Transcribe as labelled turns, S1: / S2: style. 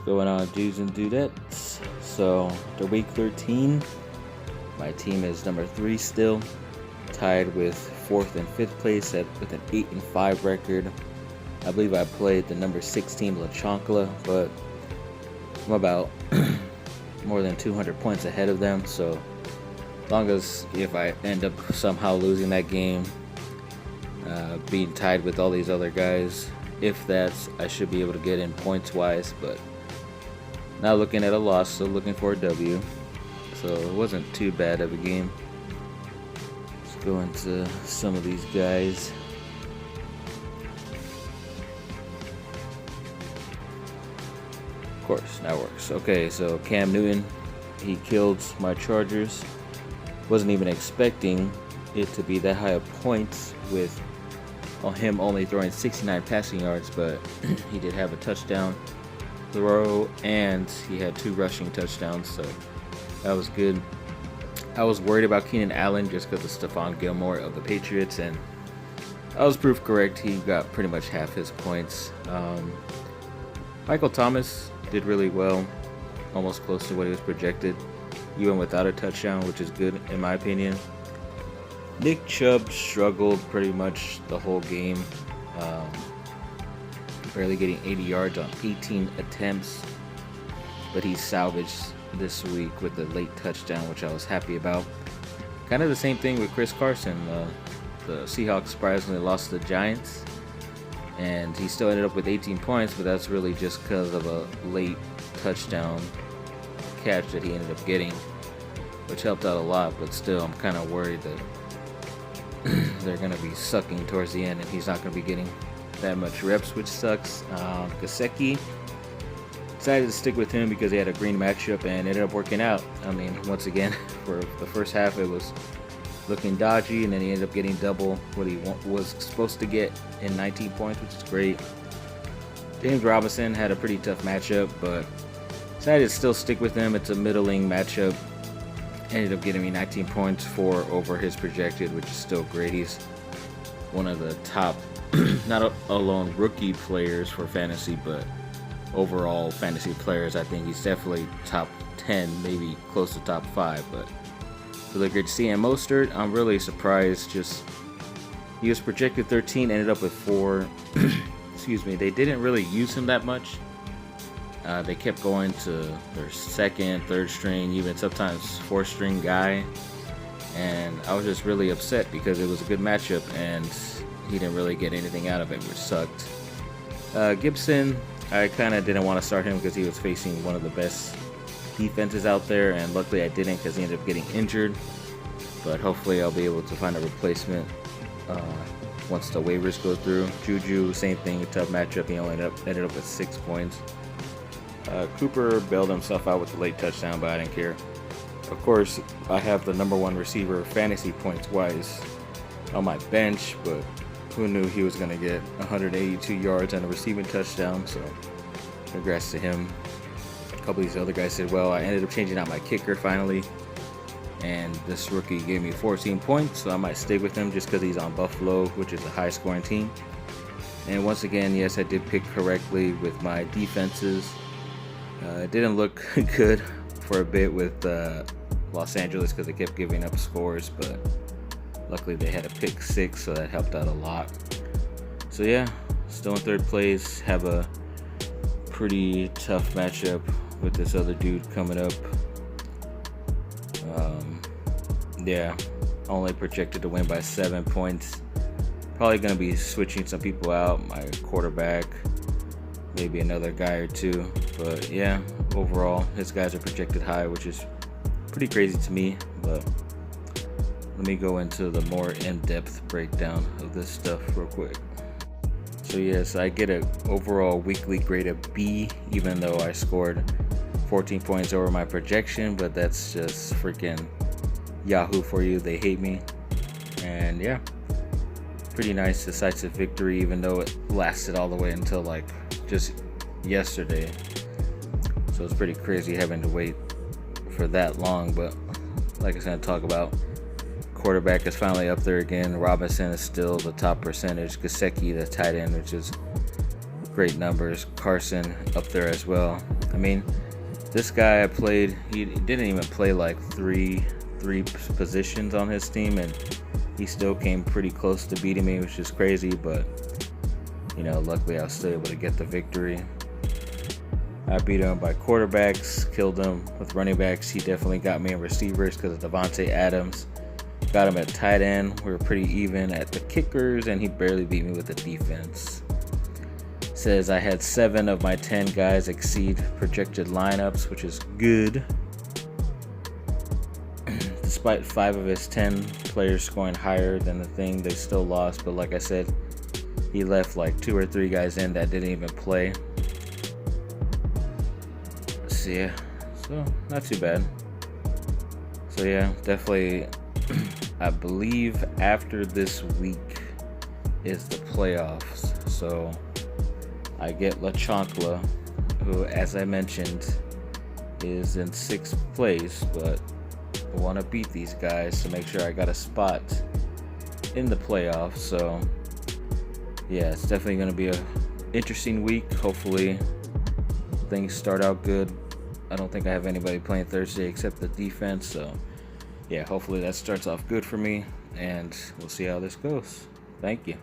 S1: Going on, dudes and dudettes? So, the week 13, my team is number 3 still, tied with 4th and 5th place with an 8-5 record. I believe I played the number 6 team, La Chancla, but I'm about more than 200 points ahead of them. So, as long as if I end up somehow losing that game, being tied with all these other guys, if that's, I should be able to get in points wise, but not looking at a loss, still looking for a W. So it wasn't too bad of a game. Let's go into some of these guys. Of course, that works. Okay, so Cam Newton, he killed my Chargers. Wasn't even expecting it to be that high of points with him only throwing 69 passing yards, but he did have a touchdown throw and he had 2 rushing touchdowns, so that was good. I was worried about Keenan Allen just because of Stephon Gilmore of the Patriots, and I was proof correct. He got pretty much half his points. Michael Thomas did really well, almost close to what he was projected, even without a touchdown, which is good in my opinion. Nick Chubb struggled pretty much the whole game, barely getting 80 yards on 18 attempts, but he salvaged this week with a late touchdown, which I was happy about. Kind of the same thing with Chris Carson. The Seahawks surprisingly lost to the Giants, and he still ended up with 18 points, but that's really just because of a late touchdown catch that he ended up getting, which helped out a lot. But still, I'm kind of worried that they're going to be sucking towards the end and he's not going to be getting that much reps, which sucks. Gesicki, decided to stick with him because he had a green matchup and ended up working out. I mean, once again, for the first half it was looking dodgy, and then he ended up getting double what he was supposed to get in 19 points, which is great. James Robinson had a pretty tough matchup, but decided to still stick with him. It's a middling matchup. Ended up getting me 19 points, 4 over his projected, which is still great. He's one of the top, not alone rookie players for fantasy, but overall fantasy players. I think he's definitely top 10, maybe close to top 5, but really great to see. And Mostert, I'm really surprised. Just he was projected 13, ended up with 4. Excuse me. They didn't really use him that much. They kept going to their second, third string, even sometimes 4th string guy, and I was just really upset because it was a good matchup and he didn't really get anything out of it, which sucked. Gibson, I kind of didn't want to start him because he was facing one of the best defenses out there, and luckily I didn't because he ended up getting injured. But hopefully I'll be able to find a replacement once the waivers go through. Juju, same thing, a tough matchup. He only ended up with 6 points. Cooper bailed himself out with a late touchdown, but I didn't care. Of course, I have the number 1 receiver fantasy points wise on my bench, but who knew he was going to get 182 yards and a receiving touchdown, so congrats to him. A couple of these other guys did well. I ended up changing out my kicker finally, and this rookie gave me 14 points, so I might stay with him just because he's on Buffalo, which is a high scoring team. And once again, yes, I did pick correctly with my defenses. It didn't look good for a bit with Los Angeles because they kept giving up scores, but luckily they had a pick 6, so that helped out a lot. So yeah, still in 3rd place. Have a pretty tough matchup with this other dude coming up. Yeah, only projected to win by 7 points. Probably going to be switching some people out, my quarterback, maybe another guy or 2, but yeah, overall his guys are projected high, which is pretty crazy to me. But let me go into the more in-depth breakdown of this stuff real quick. So yes, I get an overall weekly grade of B, even though I scored 14 points over my projection, but that's just freaking Yahoo for you. They hate me. And yeah, pretty nice decisive victory, even though it lasted all the way until like just yesterday. So it's pretty crazy having to wait for that long. But like I was going to talk about, quarterback is finally up there again. Robinson is still the top percentage. Gesicki, the tight end, which is great numbers. Carson up there as well. I mean, this guy I played, he didn't even play like three positions on his team, and he still came pretty close to beating me, which is crazy, but you know, luckily I was still able to get the victory. I beat him by quarterbacks, killed him with running backs. He definitely got me in receivers because of Davante Adams. Got him at tight end. We were pretty even at the kickers, and he barely beat me with the defense. Says I had 7 of my 10 guys exceed projected lineups, which is good. Despite 5 of his 10 players scoring higher than the thing, they still lost. But like I said, he left like 2 or 3 guys in that didn't even play. So yeah, so not too bad. So yeah, definitely. I believe after this week is the playoffs. So I get La Chancla, who, as I mentioned, is in 6th place, but I want to beat these guys to make sure I got a spot in the playoffs. So yeah, it's definitely going to be a interesting week. Hopefully things start out good. I don't think I have anybody playing Thursday except the defense, so yeah, hopefully that starts off good for me, and we'll see how this goes. Thank you.